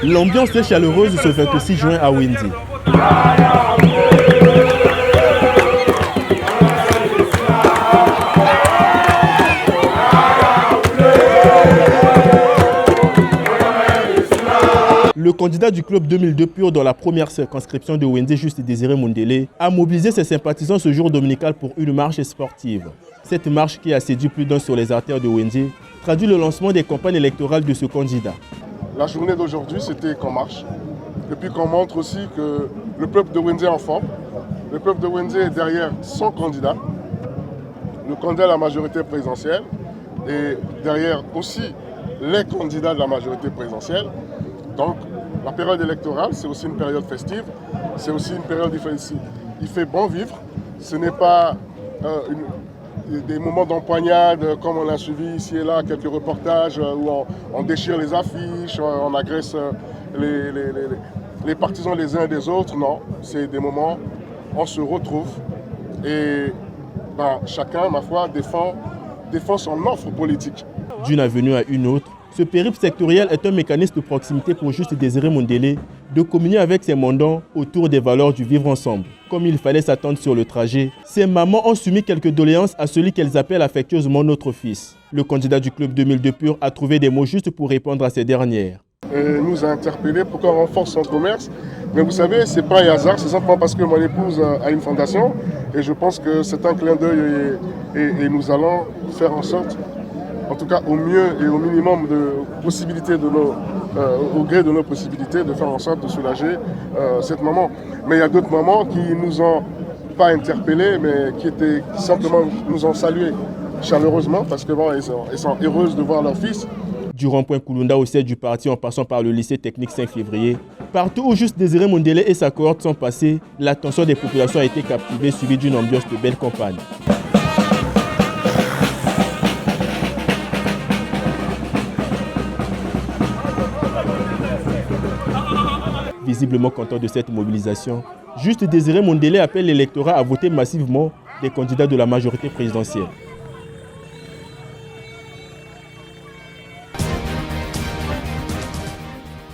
L'ambiance est chaleureuse ce 26 juin à Wendy. Le candidat du club 2002 Pur dans la première circonscription de Wendy, Juste Désiré Mondélé, a mobilisé ses sympathisants ce jour dominical pour une marche sportive. Cette marche qui a séduit plus d'un sur les artères de Wendy traduit le lancement des campagnes électorales de ce candidat. La journée d'aujourd'hui, c'était qu'on marche. Et puis qu'on montre aussi que le peuple de Wendy est en forme. Le peuple de Wendy est derrière son candidat, le candidat de la majorité présidentielle, et derrière aussi les candidats de la majorité présidentielle. Donc, la période électorale, c'est aussi une période festive, c'est aussi une période où il fait bon vivre. Ce n'est pas des moments d'empoignade comme on a suivi ici et là, quelques reportages où on déchire les affiches, on agresse les partisans les uns des autres. Non, c'est des moments où on se retrouve et chacun, ma foi, défend son offre politique. D'une avenue à une autre, ce périple sectoriel est un mécanisme de proximité pour Juste Désiré Mondélé de communier avec ses mandants autour des valeurs du vivre ensemble. Comme il fallait s'attendre sur le trajet, ces mamans ont soumis quelques doléances à celui qu'elles appellent affectueusement notre fils. Le candidat du club 2002 Pur a trouvé des mots justes pour répondre à ces dernières. Il nous a interpellés pour qu'on renforce son commerce. Mais vous savez, ce n'est pas un hasard, c'est simplement parce que mon épouse a une fondation et je pense que c'est un clin d'œil et nous allons faire en sorte, en tout cas au mieux et au minimum de possibilités au gré de nos possibilités, de faire en sorte de soulager cette maman. Mais il y a d'autres mamans qui ne nous ont pas interpellés, mais qui simplement nous ont salués chaleureusement parce que elles sont heureuses de voir leur fils. Du rond-point Kulunda au siège du parti en passant par le lycée technique 5 février, partout où Juste Désiré Mondélé et sa cohorte sont passés, l'attention des populations a été captivée, suivie d'une ambiance de belle campagne. Visiblement content de cette mobilisation, Juste Désiré Mondélé appelle l'électorat à voter massivement des candidats de la majorité présidentielle.